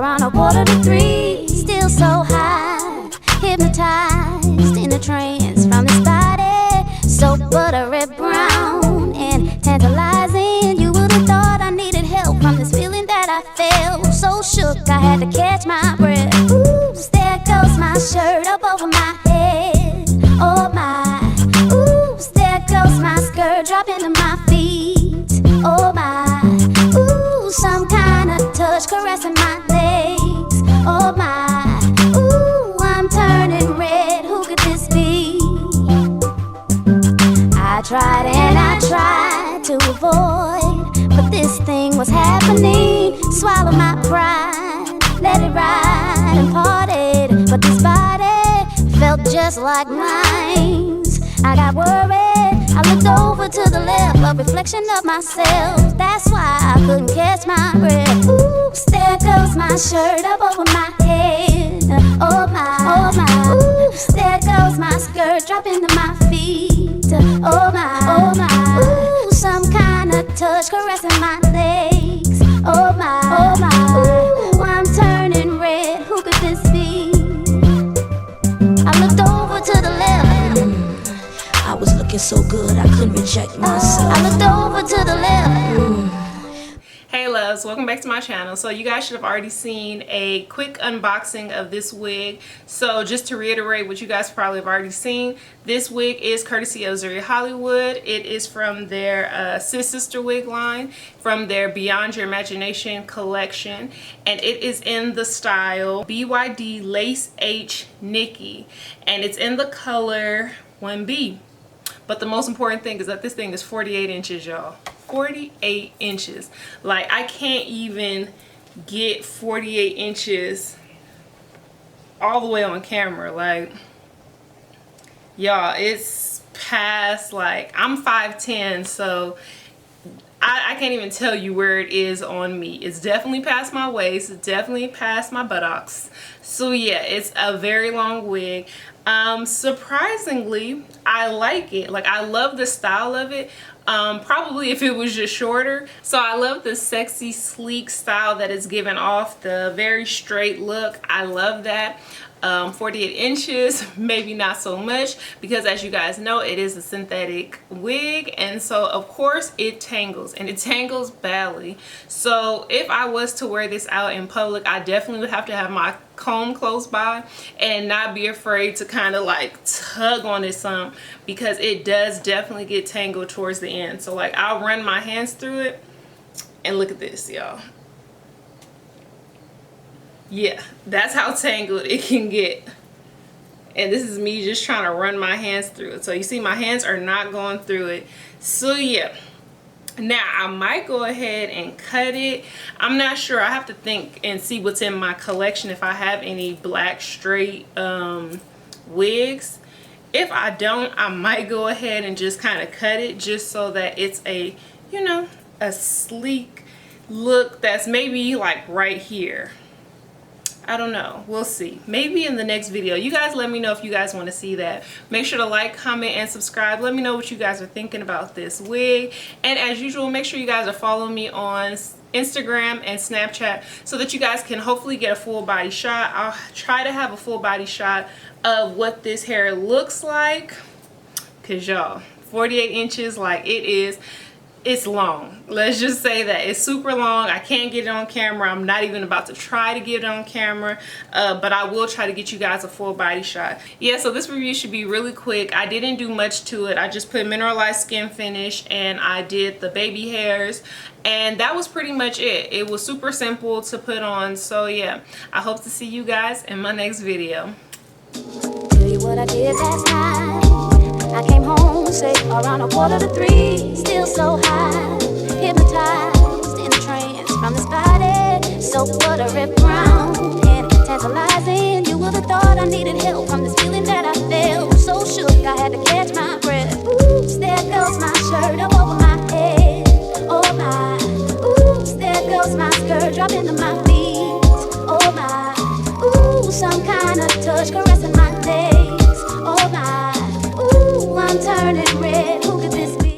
around 2:45, still so high, hypnotized in a trance from this body, so buttery brown and tantalizing. You would've thought I needed help from this feeling that I felt. So shook I had to catch my breath. Ooh, there goes my shirt up over my head. Oh my, ooh, there goes my skirt dropping to my feet. Oh my, ooh, some kind of touch caressing my legs. Oh my, ooh, I'm turning red. Who could this be? I tried and I tried to avoid, but this thing was happening. Swallow my pride, let it ride and parted, but this body felt just like mine. I got worried, I looked over to the left, a reflection of myself. That's why I couldn't catch my breath. Oops, there goes my shirt up over my head. Oh my, oops, there goes my skirt dropping to my feet. Oh my, ooh, some kind of touch caressing my legs. Oh my, ooh, I'm turning red. Who could this be? I looked over to the left. I was looking so good, I couldn't reject myself. I looked over to the left. Hey loves, welcome back to my channel. So you guys should have already seen a quick unboxing of this wig. So just to reiterate what you guys probably have already seen, this wig is courtesy of ZURY Hollywood. It is from their sister wig line, from their Beyond Your Imagination collection, and it is in the style BYD Lace H NIKI, and it's in the color 1B. But the most important thing is that this thing is 48 inches, y'all. 48 inches. Like, I can't even get 48 inches all the way on camera. Like, y'all, it's past, like, I'm 5'10", so I can't even tell you where it is on me. It's definitely past my waist. It's definitely past my buttocks. So yeah, it's a very long wig. Surprisingly, I like it. Like, I love the style of it. Probably if it was just shorter. So I love the sexy, sleek style that is given off, the very straight look. I love that. 48 inches, maybe not so much, because as you guys know, it is a synthetic wig, and so of course it tangles, and it tangles badly. So if I was to wear this out in public, I definitely would have to have my comb close by and not be afraid to kind of like tug on it some, because it does definitely get tangled towards the end. So like, I'll run my hands through it, and look at this, y'all. Yeah, that's how tangled it can get. And this is me just trying to run my hands through it. So you see my hands are not going through it. So yeah, now I might go ahead and cut it. I'm not sure. I have to think and see what's in my collection, if I have any black straight wigs. If I don't, I might go ahead and just kind of cut it, just so that it's a, you know, a sleek look that's maybe like right here. I don't know, we'll see. Maybe in the next video. You guys let me know if you guys want to see that. Make sure to like, comment, and subscribe. Let me know what you guys are thinking about this wig. And as usual, make sure you guys are following me on Instagram and Snapchat, so that you guys can hopefully get a full body shot. I'll try to have a full body shot of what this hair looks like, because y'all, 48 inches, like, it's long. Let's just say that it's super long. I can't get it on camera. I'm not even about to try to get it on camera, but I will try to get you guys a full body shot. Yeah, so this review should be really quick. I didn't do much to it. I just put mineralized skin finish, and I did the baby hairs, and that was pretty much it. It was super simple to put on. So yeah, I hope to see you guys in my next video. Tell you what I did last night. I came home, say, around 2:45, still so high, hypnotized in a trance from this body, so buttery brown and tantalizing. You would've thought I needed help from this feeling that I felt. So shook I had to catch my breath. Oops, there goes my shirt up over my head. Oh my, oops, there goes my skirt dropping to my feet.